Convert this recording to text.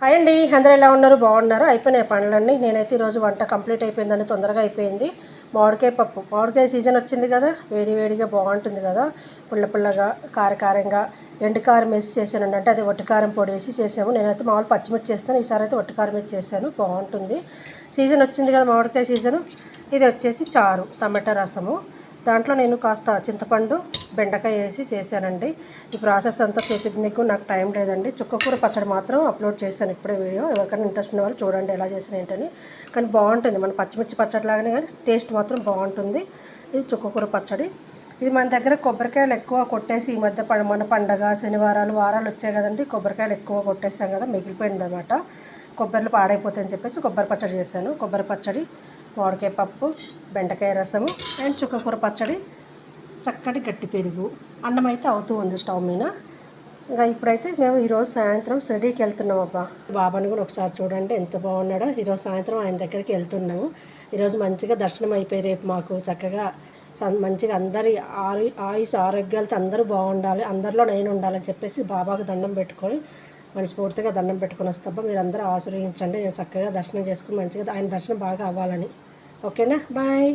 Hi అండి, అందరూ ఎలా ఉన్నారు? బాగున్నారు? అయిపోయినాయి పనులన్నీ. నేనైతే ఈరోజు వంట కంప్లీట్ అయిపోయిందని తొందరగా అయిపోయింది. మామిడికాయ పప్పు, మామిడికాయ సీజన్ వచ్చింది కదా, వేడి వేడిగా బాగుంటుంది కదా, పుల్ల పుల్లగా కారకారంగా ఎండుకారం వేసి చేశానండి. అంటే అది వట్టికారం పొడి వేసి చేసాము. నేనైతే మామూలు పచ్చిమిర్చి చేస్తాను, ఈసారి అయితే వట్టికారం వేసి చేశాను. బాగుంటుంది. సీజన్ వచ్చింది కదా మామిడికాయ సీజను. ఇది వచ్చేసి చారు, టమాటా రసము. దాంట్లో నేను కాస్త చింతపండు, బెండకాయ వేసి చేశానండి. ఈ ప్రాసెస్ అంతా చేపించడానికి నాకు టైం లేదండి. చుక్కకూర పచ్చడి మాత్రం అప్లోడ్ చేశాను ఇప్పుడే వీడియో. ఎవరికైనా ఇంట్రెస్ట్ ఉన్న వాళ్ళు చూడండి ఎలా చేసిన ఏంటని. కానీ బాగుంటుంది, మన పచ్చిమిర్చి పచ్చడి లాగానే కానీ టేస్ట్ మాత్రం బాగుంటుంది. ఇది చుక్కకూర పచ్చడి. ఇది మన దగ్గర కొబ్బరికాయలు ఎక్కువ కొట్టేసి ఈ మధ్య మన పండగ శనివారాలు వారాలు వచ్చాయి కదండి, కొబ్బరికాయలు ఎక్కువ కొట్టేసాం కదా, మిగిలిపోయింది అనమాట. కొబ్బరిలు పాడైపోతాయని చెప్పేసి కొబ్బరి పచ్చడి చేశాను. కొబ్బరి పచ్చడి, మామిడికాయ పప్పు, బెండకాయ రసము అండ్ చుక్కకూర పచ్చడి, చక్కటి గట్టి పెరుగు. అన్నం అయితే అవుతూ ఉంది స్టవ్ మీద. ఇంకా ఇప్పుడైతే మేము ఈరోజు సాయంత్రం షిరిడీకి వెళ్తున్నాం. బాబాని కూడా ఒకసారి చూడండి ఎంత బాగున్నాడో. ఈరోజు సాయంత్రం ఆయన దగ్గరికి వెళ్తున్నాము. ఈరోజు మంచిగా దర్శనం అయిపోయి రేపు మాకు చక్కగా మంచిగా అందరి ఆయుష్ ఆరోగ్యాలతో అందరూ బాగుండాలి, అందరిలో నేను ఉండాలని చెప్పేసి బాబాకు దండం పెట్టుకొని మనస్ఫూర్తిగా దండం పెట్టుకొని వస్తాబ్బా. మీరు అందరూ ఆశీర్వదించండి, నేను చక్కగా దర్శనం చేసుకుని మంచిగా ఆయన దర్శనం బాగా అవ్వాలని. ఓకేనా? బాయ్.